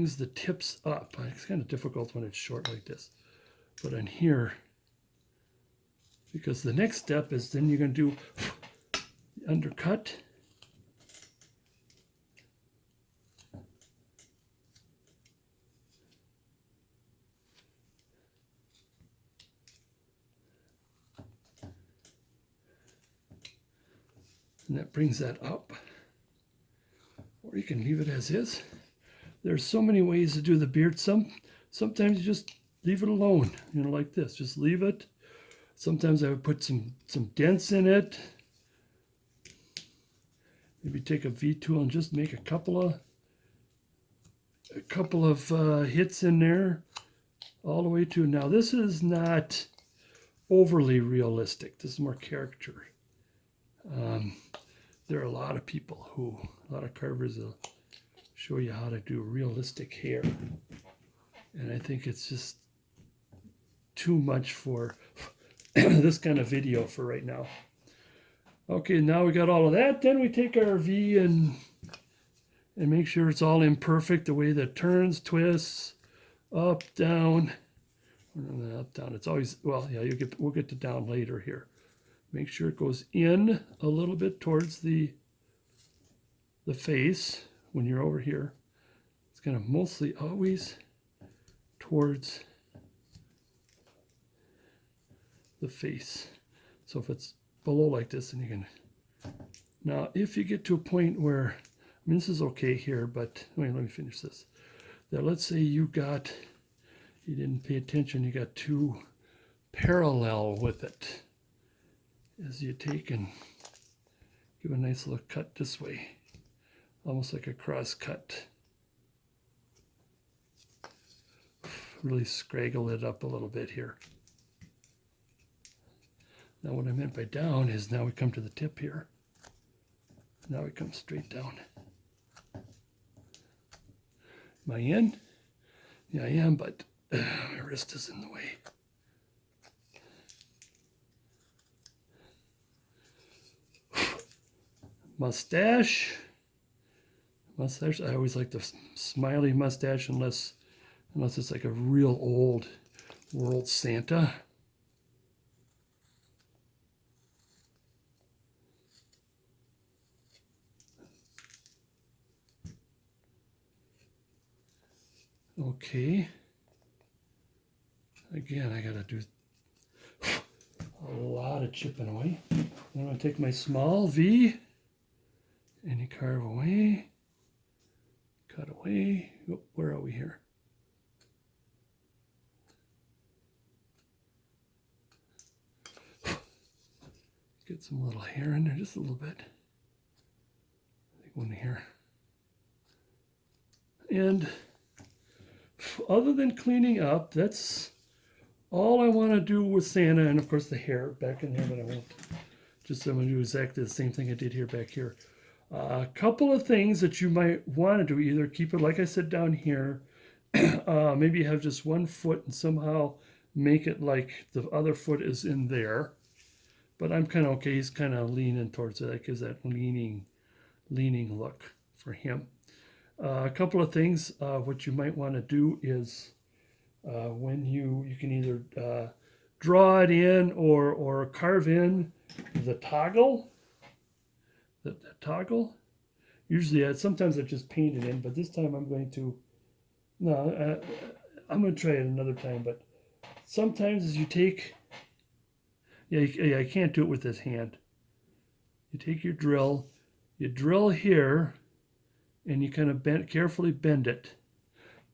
brings the tips up. It's kind of difficult when it's short like this. But on here, because the next step is then you're going to do undercut. And that brings that up. Or you can leave it as is. There's so many ways to do the beard. Sometimes you just leave it alone, like this. Just leave it. Sometimes I would put some dents in it. Maybe take a V-tool and just make a couple of hits in there, all the way to now. This is not overly realistic. This is more caricature. There are a lot of people a lot of carvers will show you how to do realistic hair. And I think it's just too much for this kind of video for right now. Okay, now we got all of that. Then we take our V and make sure it's all imperfect, the way that it turns, twists, up, down. Up, down. It's always, well, yeah, we'll get to down later here. Make sure it goes in a little bit towards the face when you're over here. It's kind of mostly always towards the face. So if it's below like this, then you can. Now, if you get to a point where, I mean, this is okay here, but wait, let me finish this. Now, let's say you didn't pay attention, you got two parallel with it. As you take and give a nice little cut this way, almost like a cross cut. Really scraggle it up a little bit here. Now what I meant by down is now we come to the tip here. Now we come straight down. Am I in? Yeah, I am, but my wrist is in the way. Mustache. I always like the smiley mustache unless it's like a real old world Santa. Okay. Again, I gotta do a lot of chipping away. I'm gonna take my small V and you carve away, cut away. Oh, where are we here? Get some little hair in there, just a little bit. I think one here. And other than cleaning up, that's all I want to do with Santa, and of course the hair back in there, but I won't. I'm going to do exactly the same thing I did here back here. A couple of things that you might want to do, either keep it like I said down here, maybe have just one foot and somehow make it like the other foot is in there. But I'm kind of okay. He's kind of leaning towards it. That gives that leaning look for him. A couple of things. What you might want to do is when you can either draw it in or carve in the toggle. The toggle. Usually, sometimes I just paint it in, but this time I'm going to. No, I'm going to try it another time. But sometimes as you take. Yeah, I can't do it with this hand. You take your drill, you drill here, and you kind of carefully bend it.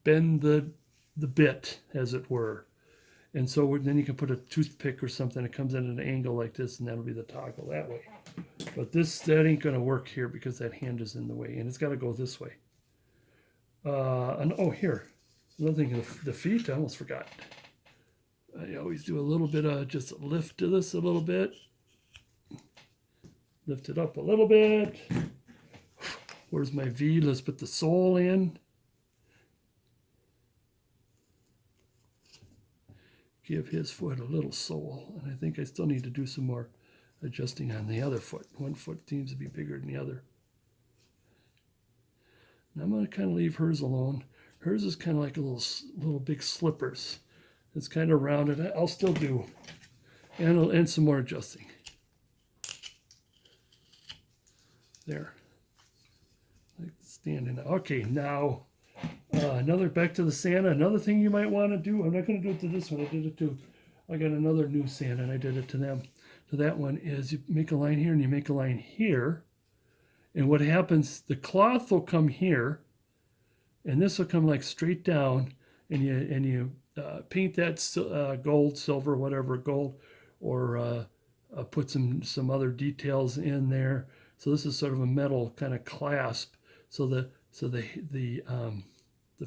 Bend the bit, as it were. And so then you can put a toothpick or something that comes in at an angle like this, and that'll be the toggle that way. But that ain't going to work here because that hand is in the way, and it's got to go this way. And oh, here. Another thing, the feet, I almost forgot. I always do a little bit of just a lift to this a little bit. Lift it up a little bit. Where's my V? Let's put the sole in. Give his foot a little sole. And I think I still need to do some more adjusting on the other foot. One foot seems to be bigger than the other. And I'm going to kind of leave hers alone. Hers is kind of like a little big slippers. It's kind of rounded. I'll still do, and some more adjusting. There. Like standing. Okay, now back to the Santa. Another thing you might want to do. I'm not going to do it to this one. I did it to. I got another new Santa, and I did it to them. So that one is you make a line here and you make a line here, and what happens? The cloth will come here, and this will come like straight down, and you paint that gold, silver, whatever, gold, or put some other details in there. So this is sort of a metal kind of clasp. So the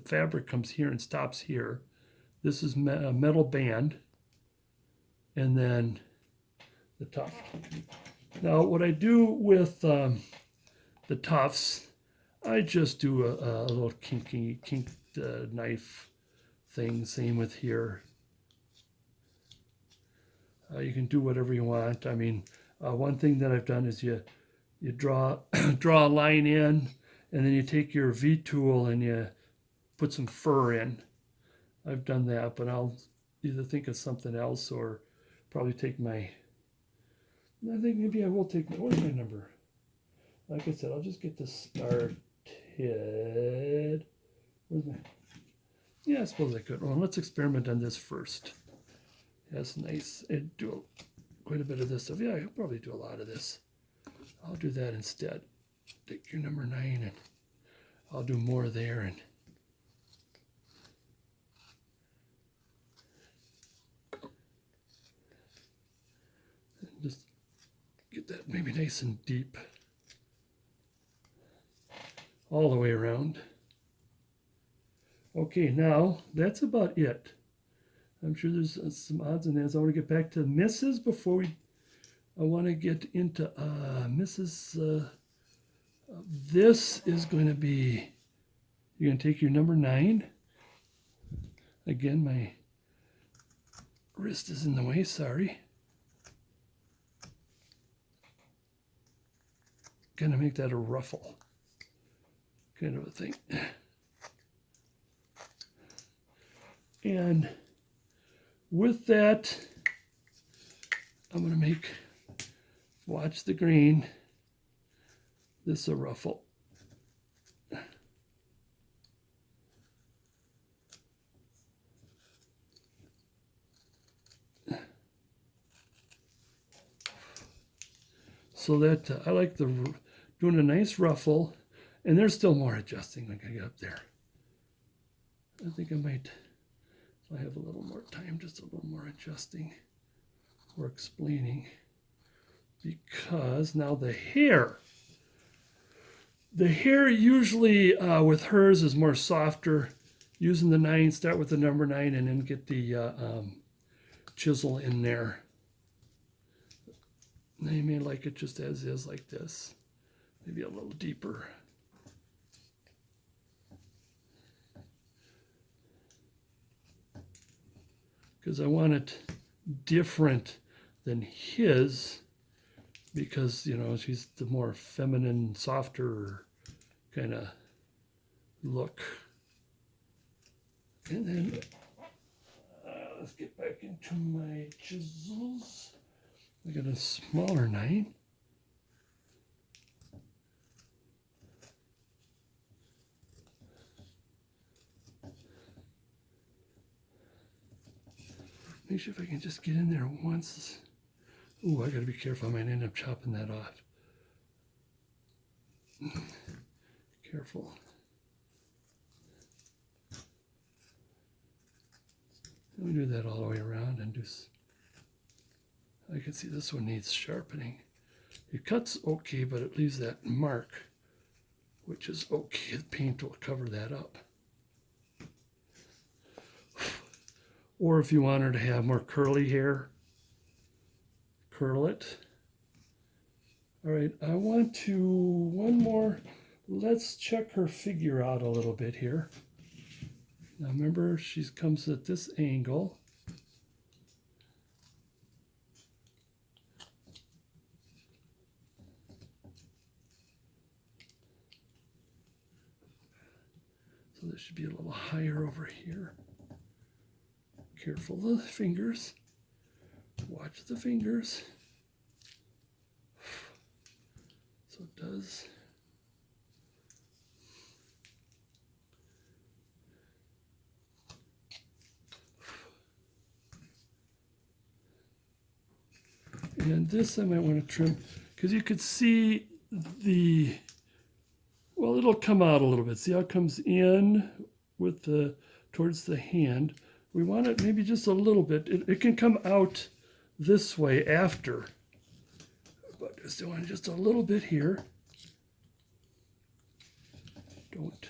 fabric comes here and stops here. This is a metal band, and then the tuft. Now what I do with the tufts, I just do a little kinked knife thing. Same with here. You can do whatever you want. I mean, one thing that I've done is you draw draw a line in, and then you take your V tool and you put some fur in. I've done that, but I'll either think of something else or probably take my. I think maybe I will take my. Where's my number? Like I said, I'll just get this started. Where's my? Yeah, I suppose I could. Well, let's experiment on this first. That's nice. I do quite a bit of this stuff. Yeah, I'll probably do a lot of this. I'll do that instead. Take your number 9 and I'll do more there and just get that maybe nice and deep all the way around. Okay, now that's about it. I'm sure there's some odds and ends. I want to get back to Mrs. before I want to get into Mrs. This is going to be, you're going to take your number 9. Again, my wrist is in the way, sorry. Going to make that a ruffle kind of a thing. And with that, I'm going to watch the green, this a ruffle. So that I like doing a nice ruffle, and there's still more adjusting when I get up there. I think I might, if I have a little more time, just a little more adjusting or explaining, because now the hair usually with hers is more softer. Using the 9, start with the number 9 and then get the chisel in there. Now you may like it just as is, like this, maybe a little deeper. Because I want it different than his, because, you know, she's the more feminine, softer kind of look. And then let's get back into my chisels. I got a smaller 9. Make sure if I can just get in there once. Ooh, I gotta be careful. I might end up chopping that off. Careful. Let me do that all the way around and do. I can see this one needs sharpening. It cuts okay, but it leaves that mark, which is okay. The paint will cover that up. Or if you want her to have more curly hair, curl it. All right, I want to, one more, let's check her figure out a little bit here. Now remember, she comes at this angle. So this should be a little higher over here. Careful of the fingers. Watch the fingers. So it does. And this I might want to trim because you could see well, it'll come out a little bit. See how it comes in with towards the hand. We want it maybe just a little bit. It can come out this way after, but just doing just a little bit here. Don't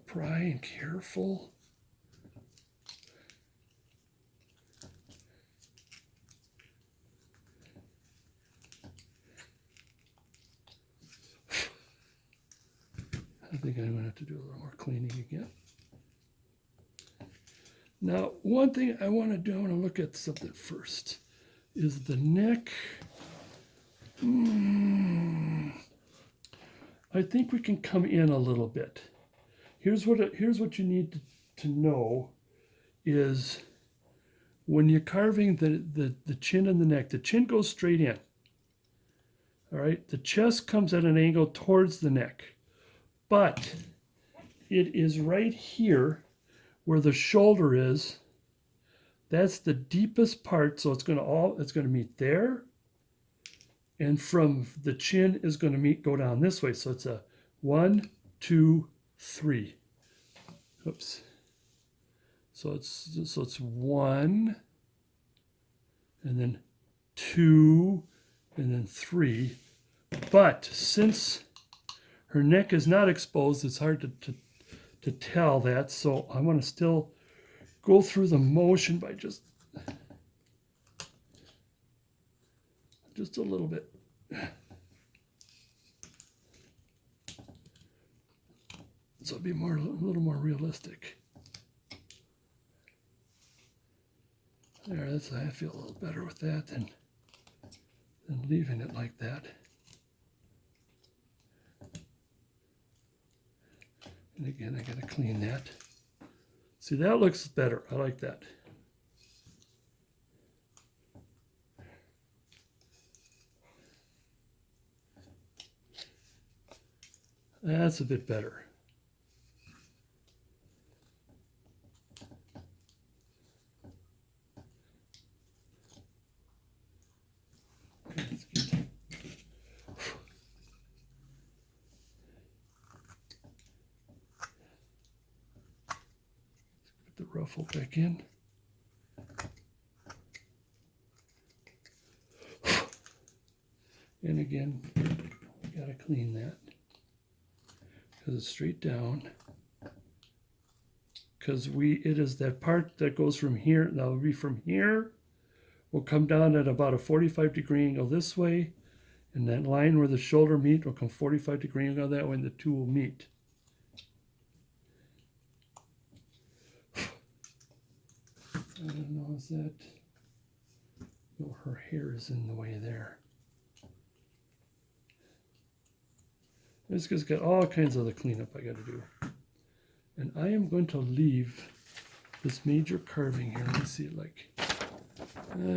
pry, and careful. I think I'm going to have to do a little more cleaning again. Now, one thing I want to do, I want to look at something first, is the neck. I think we can come in a little bit. Here's what you need to know is when you're carving the chin and the neck, the chin goes straight in. All right, the chest comes at an angle towards the neck. But it is right here where the shoulder is. That's the deepest part, so it's going to meet there, and from the chin is going to go down this way. So it's a 1, 2, 3. Oops. So it's 1, and then 2, and then 3. But since her neck is not exposed, it's hard to tell that. So I want to still go through the motion by just a little bit. So it'll be a little more realistic. There, I feel a little better with that than leaving it like that. And again, I got to clean that. See, that looks better. I like that. That's a bit better. Okay, that's good. Put the ruffle back in. And again, we got to clean that because it's straight down. Because it is that part that goes from here. That will be from here. Will come down at about a 45-degree angle this way, and that line where the shoulder meet will come 45-degree angle that way, and the two will meet. I don't know, is that? No, her hair is in the way there. This has got all kinds of other cleanup I got to do. And I am going to leave this major carving here. Let me see it like.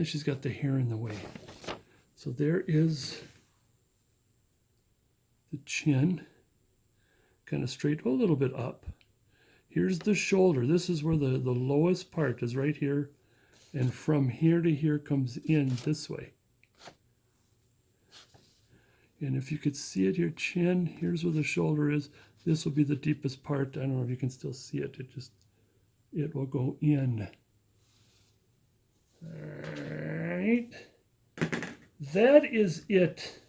She's got the hair in the way. So there is the chin, kind of straight, a little bit up. Here's the shoulder. This is where the lowest part is, right here. And from here to here comes in this way. And if you could see it here, chin, here's where the shoulder is. This will be the deepest part. I don't know if you can still see it. It will go in. All right. That is it.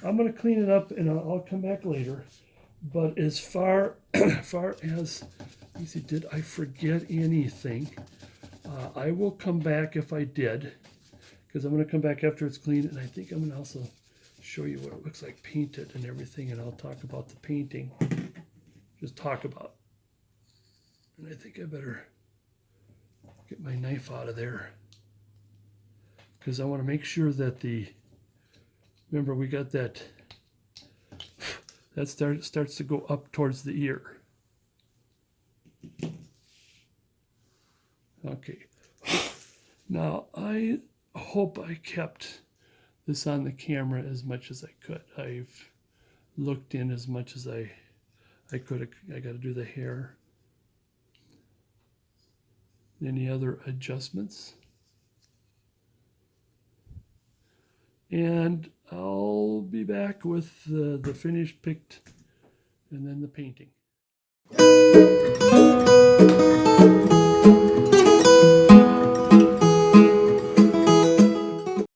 I'm going to clean it up and I'll come back later. But as far as, let me see, did I forget anything? I will come back if I did, because I'm going to come back after it's clean, and I think I'm going to also show you what it looks like painted and everything, and I'll talk about the painting. Just talk about. And I think I better get my knife out of there, because I want to make sure that remember we got that starts to go up towards the ear. Okay. Now, I hope I kept this on the camera as much as I could. I've looked in as much as I could. I got to do the hair. Any other adjustments? And I'll be back with the finished picked and then the painting.